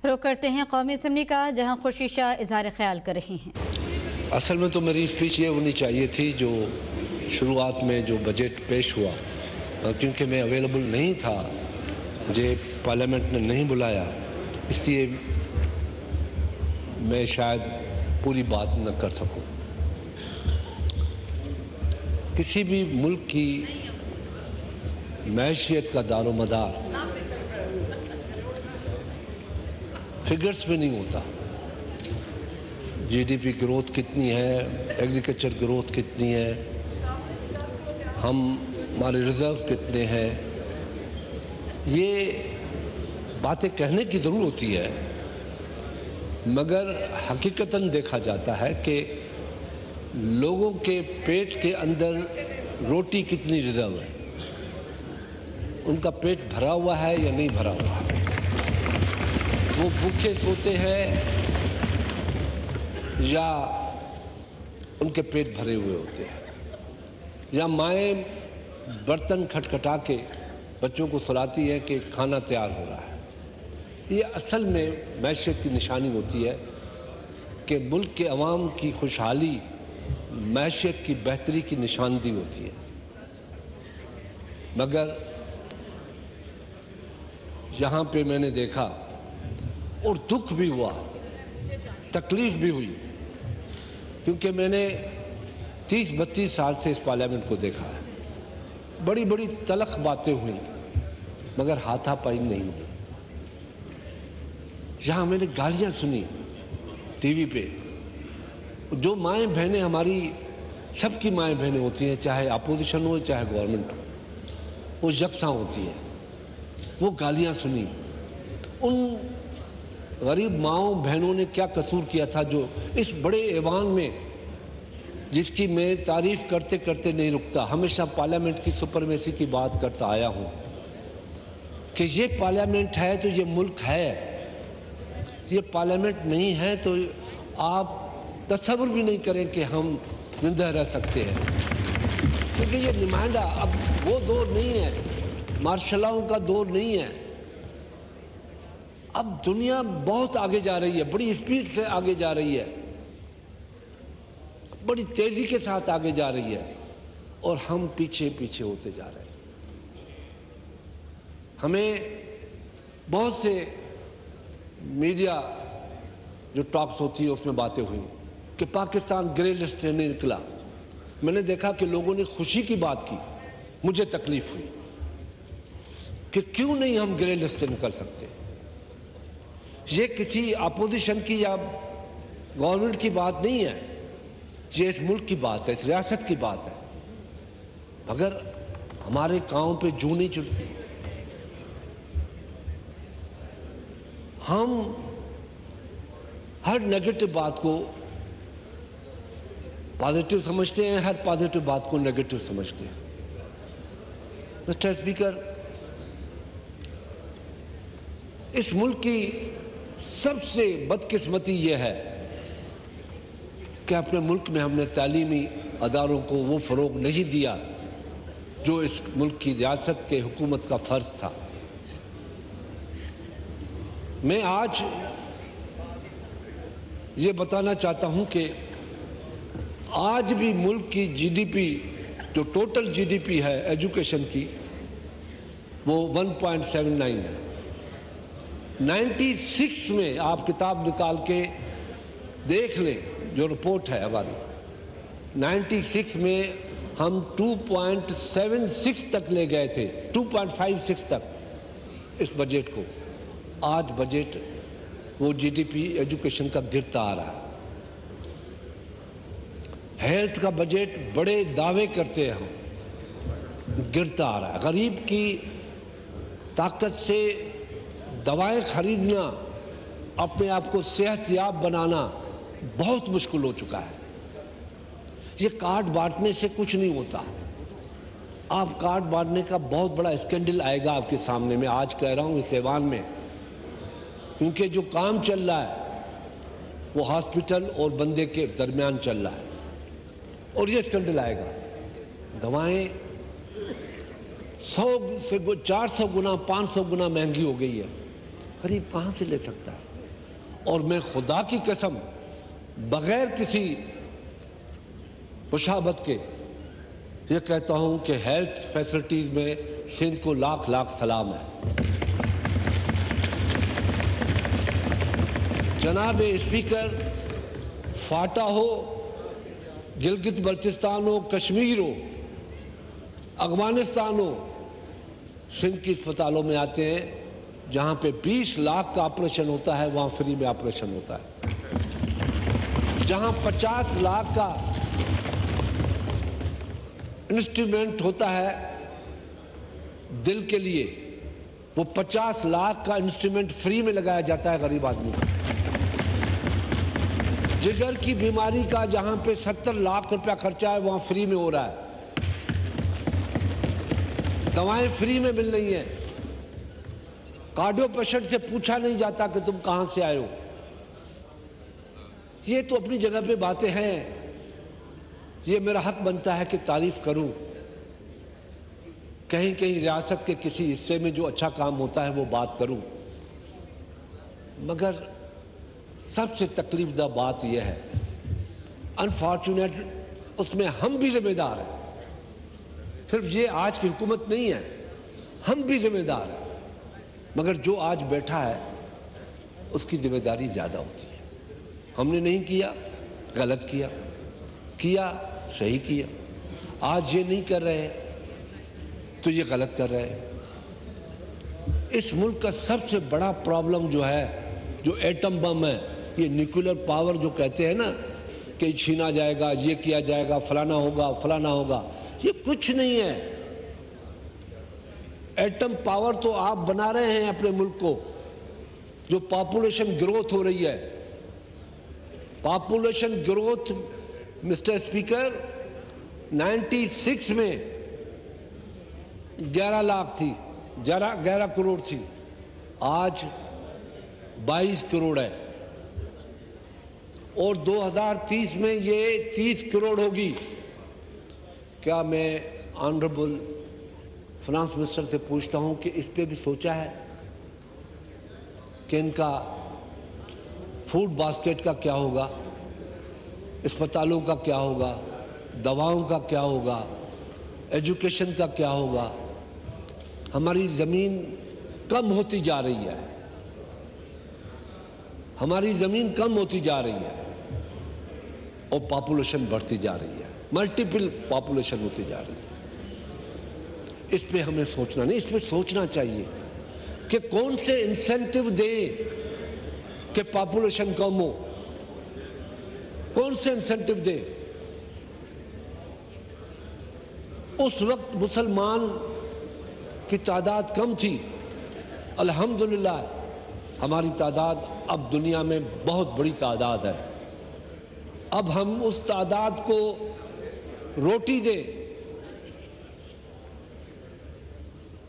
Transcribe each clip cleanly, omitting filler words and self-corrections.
رخ کرتے ہیں قومی اسمبلی کا، جہاں خورشید شاہ اظہار خیال کر رہی ہیں۔ اصل میں تو میری اسپیچ یہ ہونی چاہیے تھی جو شروعات میں جو بجٹ پیش ہوا، کیونکہ میں اویلیبل نہیں تھا، مجھے پارلیمنٹ نے نہیں بلایا، اس لیے میں شاید پوری بات نہ کر سکوں۔ کسی بھی ملک کی معیشت کا دار و مدار فگرز میں نہیں ہوتا۔ جی ڈی پی گروتھ کتنی ہے، ایگریکلچر گروتھ کتنی ہے، ہمارے ریزرو کتنے ہیں، یہ باتیں کہنے کی ضرور ہوتی ہے، مگر حقیقتاً دیکھا جاتا ہے کہ لوگوں کے پیٹ کے اندر روٹی کتنی ریزرو ہے، ان کا پیٹ بھرا ہوا ہے یا نہیں بھرا ہوا ہے، وہ بھوکے سوتے ہیں یا ان کے پیٹ بھرے ہوئے ہوتے ہیں، یا مائیں برتن کھٹکھٹا کے بچوں کو سلاتی ہے کہ کھانا تیار ہو رہا ہے۔ یہ اصل میں معیشت کی نشانی ہوتی ہے کہ ملک کے عوام کی خوشحالی معیشت کی بہتری کی نشاندہی ہوتی ہے، مگر یہاں پہ میں نے دیکھا اور دکھ بھی ہوا، تکلیف بھی ہوئی، کیونکہ میں نے 30-32 سال سے اس پارلیمنٹ کو دیکھا ہے، بڑی بڑی تلخ باتیں ہوئیں مگر ہاتھا پائی نہیں ہوئی۔ یہاں میں نے گالیاں سنی ٹی وی پہ، جو مائیں بہنیں ہماری سب کی مائیں بہنیں ہوتی ہیں، چاہے اپوزیشن ہو چاہے گورنمنٹ ہو، وہ یکساں ہوتی ہیں، وہ گالیاں سنی۔ ان غریب ماؤں بہنوں نے کیا قصور کیا تھا جو اس بڑے ایوان میں، جس کی میں تعریف کرتے کرتے نہیں رکتا، ہمیشہ پارلیمنٹ کی سپرمیسی کی بات کرتا آیا ہوں کہ یہ پارلیمنٹ ہے تو یہ ملک ہے، یہ پارلیمنٹ نہیں ہے تو آپ تصور بھی نہیں کریں کہ ہم زندہ رہ سکتے ہیں، کیونکہ یہ نمائندہ اب وہ دور نہیں ہے، مارشلاؤں کا دور نہیں ہے۔ اب دنیا بہت آگے جا رہی ہے، بڑی اسپیڈ سے آگے جا رہی ہے، بڑی تیزی کے ساتھ آگے جا رہی ہے، اور ہم پیچھے پیچھے ہوتے جا رہے ہیں۔ ہمیں بہت سے میڈیا جو ٹاکس ہوتی ہے اس میں باتیں ہوئی کہ پاکستان گرے لسٹ سے نہیں نکلا۔ میں نے دیکھا کہ لوگوں نے خوشی کی بات کی، مجھے تکلیف ہوئی کہ کیوں نہیں ہم گرے لسٹ سے نکل سکتے۔ یہ کسی اپوزیشن کی یا گورنمنٹ کی بات نہیں ہے، یہ اس ملک کی بات ہے، اس ریاست کی بات ہے، مگر ہمارے کاؤں پہ جوں نہیں چڑھتی۔ ہم ہر نیگیٹو بات کو پازیٹو سمجھتے ہیں، ہر پازیٹو بات کو نیگیٹو سمجھتے ہیں۔ مسٹر اسپیکر، اس ملک کی سب سے بدقسمتی یہ ہے کہ اپنے ملک میں ہم نے تعلیمی اداروں کو وہ فروغ نہیں دیا جو اس ملک کی ریاست کے حکومت کا فرض تھا۔ میں آج یہ بتانا چاہتا ہوں کہ آج بھی ملک کی جی ڈی پی، جو ٹوٹل جی ڈی پی ہے ایجوکیشن کی، وہ 1.79 ہے۔ 96 میں آپ کتاب نکال کے دیکھ لیں، جو رپورٹ ہے ہماری، 96 میں ہم 2.76 تک لے گئے تھے، 2.56 تک اس بجٹ کو۔ آج بجٹ وہ جی ڈی پی ایجوکیشن کا گرتا آ رہا ہے۔ ہیلتھ کا بجٹ بڑے دعوے کرتے ہیں ہم، گرتا آ رہا ہے۔ غریب کی طاقت سے دوائیں خریدنا، اپنے آپ کو صحت یاب بنانا بہت مشکل ہو چکا ہے۔ یہ کارڈ بانٹنے سے کچھ نہیں ہوتا۔ آپ کارڈ بانٹنے کا بہت بڑا اسکینڈل آئے گا آپ کے سامنے، میں آج کہہ رہا ہوں اس ایوان میں، کیونکہ جو کام چل رہا ہے وہ ہاسپٹل اور بندے کے درمیان چل رہا ہے، اور یہ اسکینڈل آئے گا۔ دوائیں 100 سے 400 گنا 500 گنا مہنگی ہو گئی ہے۔ غریب کہاں سے لے سکتا ہے؟ اور میں خدا کی قسم بغیر کسی مشابہت کے یہ کہتا ہوں کہ ہیلتھ فیسلٹیز میں سندھ کو لاکھ لاکھ سلام ہے۔ جناب اسپیکر، فاٹا ہو، گلگت بلتستان ہو، کشمیر ہو، افغانستان ہو، سندھ کی اسپتالوں میں آتے ہیں جہاں پہ 20 لاکھ کا آپریشن ہوتا ہے وہاں فری میں آپریشن ہوتا ہے۔ جہاں 50 لاکھ کا انسٹرومنٹ ہوتا ہے دل کے لیے، وہ 50 لاکھ کا انسٹرومنٹ فری میں لگایا جاتا ہے غریب آدمی کو۔ جگر کی بیماری کا جہاں پہ 70 لاکھ روپیہ خرچہ ہے وہاں فری میں ہو رہا ہے۔ دوائیں فری میں مل رہی ہیں۔ کارڈیو پیشنٹ سے پوچھا نہیں جاتا کہ تم کہاں سے آئے ہو۔ یہ تو اپنی جگہ پہ باتیں ہیں، یہ میرا حق بنتا ہے کہ تعریف کروں۔ کہیں کہیں ریاست کے کسی حصے میں جو اچھا کام ہوتا ہے وہ بات کروں، مگر سب سے تکلیف دہ بات یہ ہے، انفارچونیٹ اس میں ہم بھی ذمہ دار ہیں۔ صرف یہ آج کی حکومت نہیں ہے، ہم بھی ذمہ دار ہیں، مگر جو آج بیٹھا ہے اس کی ذمہ داری زیادہ ہوتی ہے۔ ہم نے نہیں کیا، غلط کیا، کیا صحیح کیا۔ آج یہ نہیں کر رہے تو یہ غلط کر رہے ہیں۔ اس ملک کا سب سے بڑا پرابلم جو ہے، جو ایٹم بم ہے، یہ نیوکلر پاور جو کہتے ہیں نا کہ چھینا جائے گا، یہ کیا جائے گا، فلانا ہوگا فلانا ہوگا، یہ کچھ نہیں ہے۔ ایٹم پاور تو آپ بنا رہے ہیں اپنے ملک کو، جو پاپولیشن گروتھ ہو رہی ہے۔ پاپولیشن گروتھ مسٹر اسپیکر 96 میں 11 لاکھ تھی، 11 کروڑ تھی، آج 22 کروڑ ہے، اور 2030 میں یہ 30 کروڑ ہوگی۔ کیا میں آنریبل فائنانس منسٹر سے پوچھتا ہوں کہ اس پہ بھی سوچا ہے کہ ان کا فوڈ باسکٹ کا کیا ہوگا، اسپتالوں کا کیا ہوگا، دواؤں کا کیا ہوگا، ایجوکیشن کا کیا ہوگا؟ ہماری زمین کم ہوتی جا رہی ہے، ہماری زمین کم ہوتی جا رہی ہے اور پاپولیشن بڑھتی جا رہی ہے، ملٹیپل پاپولیشن ہوتی جا رہی ہے۔ اس پہ ہمیں سوچنا نہیں، اس پہ سوچنا چاہیے کہ کون سے انسینٹیو دیں کہ پاپولیشن کم ہو، کون سے انسینٹیو دیں۔ اس وقت مسلمان کی تعداد کم تھی، الحمدللہ ہماری تعداد اب دنیا میں بہت بڑی تعداد ہے۔ اب ہم اس تعداد کو روٹی دیں،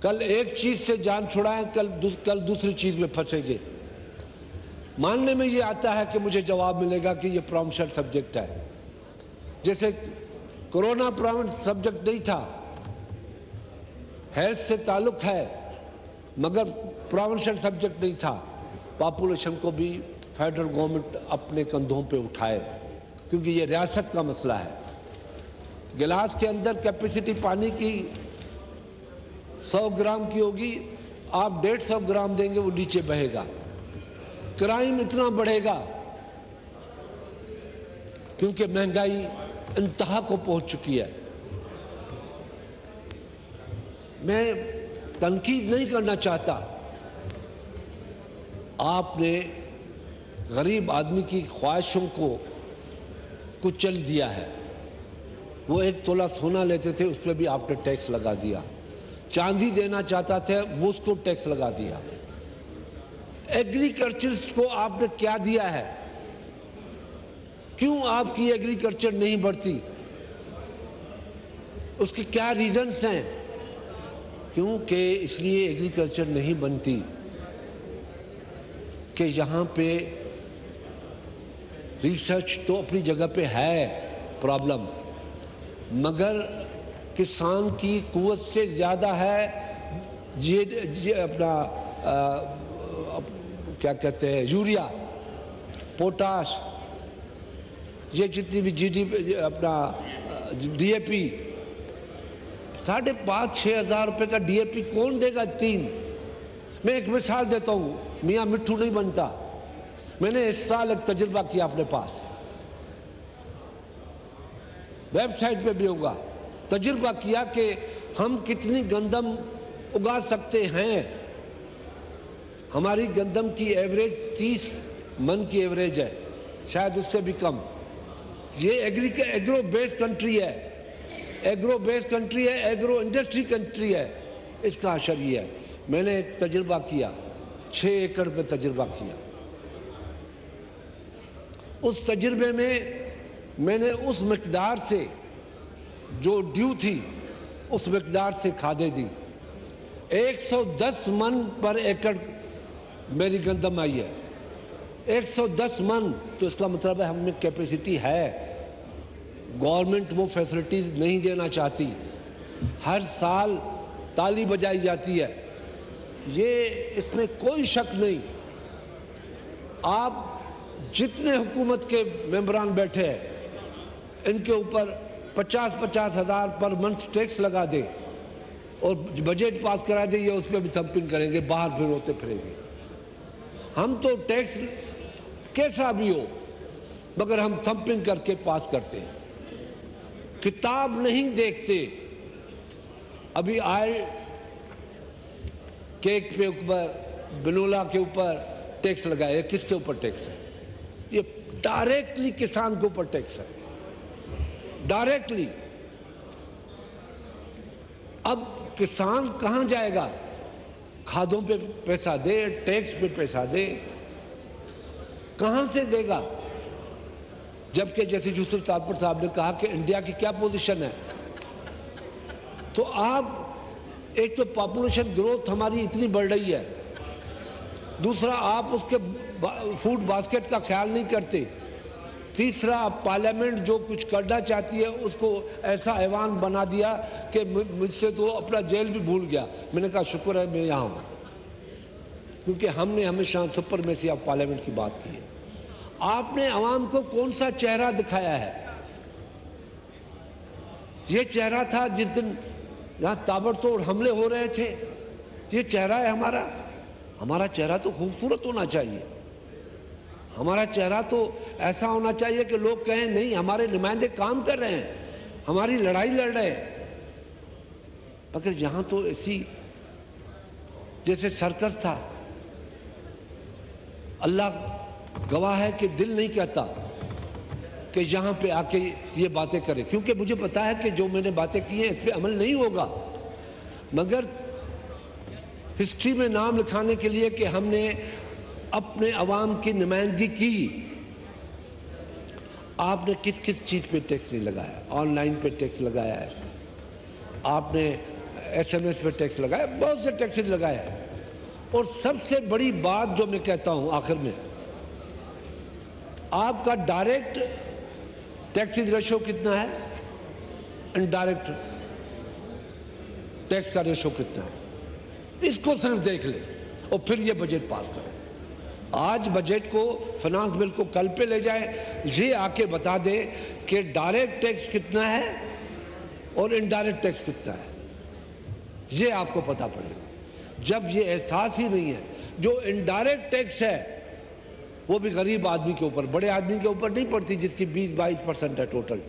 کل ایک چیز سے جان چھڑائیں، کل دوسری چیز میں پھنسیں گے۔ ماننے میں یہ آتا ہے کہ مجھے جواب ملے گا کہ یہ پروونشل سبجیکٹ ہے، جیسے کورونا پروونشل سبجیکٹ نہیں تھا، ہیلتھ سے تعلق ہے مگر پروونشل سبجیکٹ نہیں تھا۔ پاپولیشن کو بھی فیڈرل گورنمنٹ اپنے کندھوں پہ اٹھائے، کیونکہ یہ ریاست کا مسئلہ ہے۔ گلاس کے اندر کیپیسٹی پانی کی 100 گرام کی ہوگی، آپ 150 گرام دیں گے وہ نیچے بہے گا۔ کرائم اتنا بڑھے گا کیونکہ مہنگائی انتہا کو پہنچ چکی ہے۔ میں تنقید نہیں کرنا چاہتا، آپ نے غریب آدمی کی خواہشوں کو کچل دیا ہے۔ وہ 1 تولہ سونا لیتے تھے، اس پہ بھی آپ نے ٹیکس لگا دیا۔ چاندی دینا چاہتا تھے، وہ اس کو ٹیکس لگا دیا۔ ایگریکلچرسٹ کو آپ نے کیا دیا ہے؟ کیوں آپ کی ایگریکلچر نہیں بڑھتی؟ اس کے کیا ریزنز ہیں؟ کیونکہ اس لیے ایگریکلچر نہیں بنتی کہ یہاں پہ ریسرچ تو اپنی جگہ پہ ہے پرابلم، مگر کسان کی قوت سے زیادہ ہے اپنا کیا کہتے ہیں یوریا، پوٹاش، یہ جتنی بھی اپنا ڈی اے پی، 5,500-6 ہزار روپے کا ڈی اے پی کون دے گا؟ 3 میں ایک مثال دیتا ہوں، میاں مٹھو نہیں بنتا. میں نے اس سال ایک تجربہ کیا اپنے پاس، ویب سائٹ پہ بھی ہوگا، تجربہ کیا کہ ہم کتنی گندم اگا سکتے ہیں. ہماری گندم کی ایوریج 30 من کی ایوریج ہے، شاید اس سے بھی کم. یہ ایگرو بیس کنٹری ہے، ایگرو انڈسٹری کنٹری ہے. اس کا اثر یہ ہے. میں نے ایک تجربہ کیا، 6 ایکڑ پہ تجربہ کیا. اس تجربے میں نے اس مقدار سے جو ڈیو تھی اس مقدار سے کھادیں دی. 110 من پر ایکڑ میری گندم آئی ہے. 110 من. تو اس کا مطلب ہے ہم میں کیپیسٹی ہے. گورنمنٹ وہ فیسلٹیز نہیں دینا چاہتی. ہر سال تالی بجائی جاتی ہے. یہ اس میں کوئی شک نہیں. آپ جتنے حکومت کے ممبران بیٹھے ہیں ان کے اوپر 50-50 ہزار پر منتھ ٹیکس لگا دے اور بجٹ پاس کرا دے، یہ اس پہ بھی تھمپنگ کریں گے، باہر پھر ہوتے پھریں گے. ہم تو ٹیکس کیسا بھی ہو مگر ہم تھمپنگ کر کے پاس کرتے ہیں، کتاب نہیں دیکھتے. ابھی آئے کیک پہ اوپر، بنولا کے اوپر ٹیکس لگائے. کس کے اوپر ٹیکس ہے؟ یہ ڈائریکٹلی کسان کے اوپر ٹیکس ہے، ڈائریکٹلی. اب کسان کہاں جائے گا؟ کھادوں پہ پیسہ دے، ٹیکس پہ پیسہ دے، کہاں سے دے گا؟ جبکہ جیسے یوسف تاپر صاحب نے کہا کہ انڈیا کی کیا پوزیشن ہے، تو آپ ایک تو پاپولیشن گروتھ ہماری اتنی بڑھ رہی ہے، دوسرا آپ اس کے فوڈ باسکٹ کا خیال نہیں کرتے، تیسرا پارلیمنٹ جو کچھ کرنا چاہتی ہے اس کو ایسا ایوان بنا دیا کہ مجھ سے تو اپنا جیل بھی بھول گیا. میں نے کہا شکر ہے میں یہاں ہوں، کیونکہ ہم نے ہمیشہ سپرمیسی آف پارلیمنٹ کی بات کی ہے. آپ نے عوام کو کون سا چہرہ دکھایا ہے؟ یہ چہرہ تھا جس دن یہاں تابڑ توڑ حملے ہو رہے تھے. یہ چہرہ ہے ہمارا. ہمارا چہرہ تو خوبصورت ہونا چاہیے. ہمارا چہرہ تو ایسا ہونا چاہیے کہ لوگ کہیں نہیں ہمارے نمائندے کام کر رہے ہیں، ہماری لڑائی لڑ رہے ہیں. مگر یہاں تو ایسی جیسے سرکس تھا. اللہ گواہ ہے کہ دل نہیں کہتا کہ یہاں پہ آ کے یہ باتیں کرے، کیونکہ مجھے پتا ہے کہ جو میں نے باتیں کی ہیں اس پہ عمل نہیں ہوگا. مگر ہسٹری میں نام لکھانے کے لیے کہ ہم نے اپنے عوام کی نمائندگی کی. آپ نے کس کس چیز پہ ٹیکس نہیں لگایا؟ آن لائن پہ ٹیکس لگایا ہے، آپ نے ایس ایم ایس پہ ٹیکس لگایا، بہت سے ٹیکسز لگایا ہے. اور سب سے بڑی بات جو میں کہتا ہوں آخر میں، آپ کا ڈائریکٹ ٹیکسز ریشو کتنا ہے، انڈائریکٹ ٹیکس کا ریشو کتنا ہے، اس کو صرف دیکھ لیں اور پھر یہ بجٹ پاس کریں. آج بجٹ کو فنانس بل کو کل پہ لے جائے، یہ آ کے بتا دے کہ ڈائریکٹ ٹیکس کتنا ہے اور انڈائریکٹ ٹیکس کتنا ہے. یہ آپ کو پتا پڑے گا. جب یہ احساس ہی نہیں ہے، جو انڈائریکٹ ٹیکس ہے وہ بھی غریب آدمی کے اوپر، بڑے آدمی کے اوپر نہیں پڑتی جس کی 20-22% ہے ٹوٹل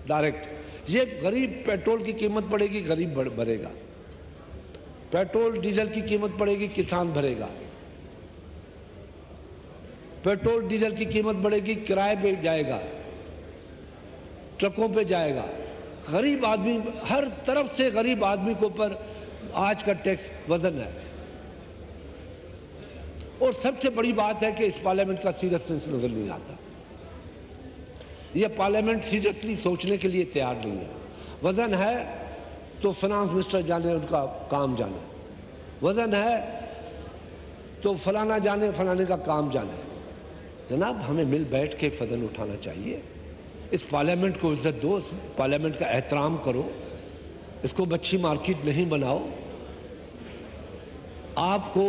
ڈائریکٹ. یہ غریب پیٹرول کی قیمت بڑھے گی، غریب بھرے گا. پیٹرول ڈیزل کی قیمت بڑھے گی، کسان بھرے گا. پیٹرول ڈیزل کی قیمت بڑھے گی، کرائے پہ جائے گا، ٹرکوں پہ جائے گا. غریب آدمی، ہر طرف سے غریب آدمی کے اوپر آج کا ٹیکس وزن ہے. اور سب سے بڑی بات ہے کہ اس پارلیمنٹ کا سیریسنس نظر نہیں آتا. یہ پارلیمنٹ سیریسلی سوچنے کے لیے تیار نہیں ہے. وزن ہے تو فنانس منسٹر جانے، ان کا کام جانے. وزن ہے تو فلانا جانے، فلانے کا کام جانے. جناب ہمیں مل بیٹھ کے وزن اٹھانا چاہیے. اس پارلیمنٹ کو عزت دو، اس پارلیمنٹ کا احترام کرو، اس کو مچھی مارکیٹ نہیں بناؤ. آپ کو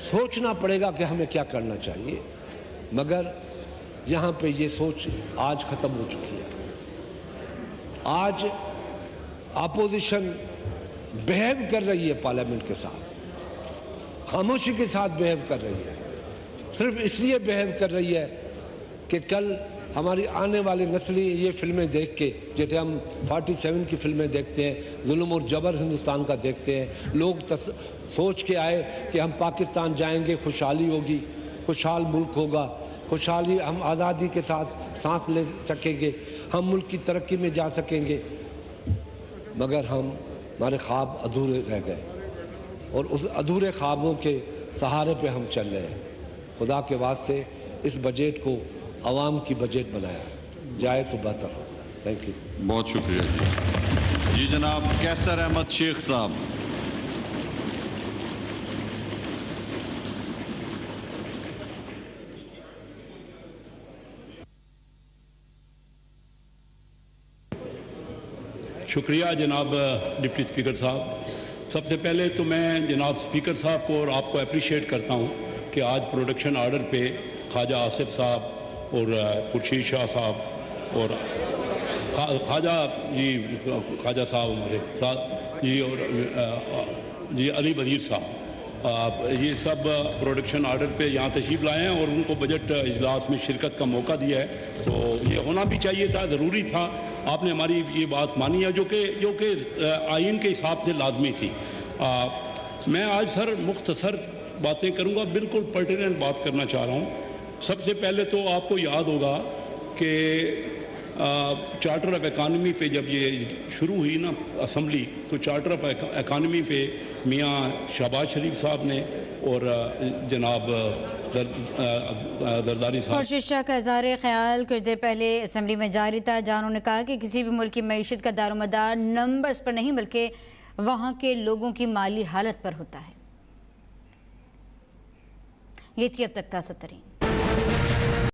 سوچنا پڑے گا کہ ہمیں کیا کرنا چاہیے، مگر یہاں پہ یہ سوچ آج ختم ہو چکی ہے۔ آج اپوزیشن بہیو کر رہی ہے پارلیمنٹ کے ساتھ، خاموشی کے ساتھ بہیو کر رہی ہے، صرف اس لیے بہیو کر رہی ہے کہ کل ہماری آنے والی نسلیں یہ فلمیں دیکھ کے، جیسے ہم 47 کی فلمیں دیکھتے ہیں، ظلم اور جبر ہندوستان کا دیکھتے ہیں، لوگ سوچ کے آئے کہ ہم پاکستان جائیں گے، خوشحالی ہوگی، خوشحال ملک ہوگا، خوشحالی، ہم آزادی کے ساتھ سانس لے سکیں گے، ہم ملک کی ترقی میں جا سکیں گے، مگر ہمارے خواب ادھورے رہ گئے، اور اس ادھورے خوابوں کے سہارے پہ ہم چل رہے ہیں۔ خدا کے واسطے اس بجٹ کو عوام کی بجٹ بنایا جائے تو بہتر ہو۔ Thank you. بہت شکریہ جی جناب کیسر احمد شیخ صاحب۔ شکریہ جناب ڈپٹی اسپیکر صاحب۔ سب سے پہلے تو میں جناب اسپیکر صاحب کو اور آپ کو اپریشیٹ کرتا ہوں کہ آج پروڈکشن آرڈر پہ خواجہ آصف صاحب اور خورشید شاہ صاحب اور خواجہ صاحب ہمارے ساتھ جی، اور جی علی وزیر صاحب، یہ سب پروڈکشن آرڈر پہ یہاں تشریف لائے ہیں اور ان کو بجٹ اجلاس میں شرکت کا موقع دیا ہے، تو یہ ہونا بھی چاہیے تھا، ضروری تھا۔ آپ نے ہماری یہ بات مانی ہے جو کہ آئین کے حساب سے لازمی تھی۔ میں آج سر مختصر باتیں کروں گا، بالکل پرٹیننٹ بات کرنا چاہ رہا ہوں۔ سب سے پہلے تو آپ کو یاد ہوگا کہ چارٹر آف اکانومی پہ جب یہ شروع ہوئی نا اسمبلی، تو چارٹر آف اکانومی پہ میاں شہباز شریف صاحب نے اور جناب زرداری صاحب، خورشید شاہ کا اظہار خیال کچھ دیر پہلے اسمبلی میں جاری تھا، جہاں انہوں نے کہا کہ کسی بھی ملک کی معیشت کا دار و مدار نمبرز پر نہیں بلکہ وہاں کے لوگوں کی مالی حالت پر ہوتا ہے۔ یہ تھی اب تک تازہ ترین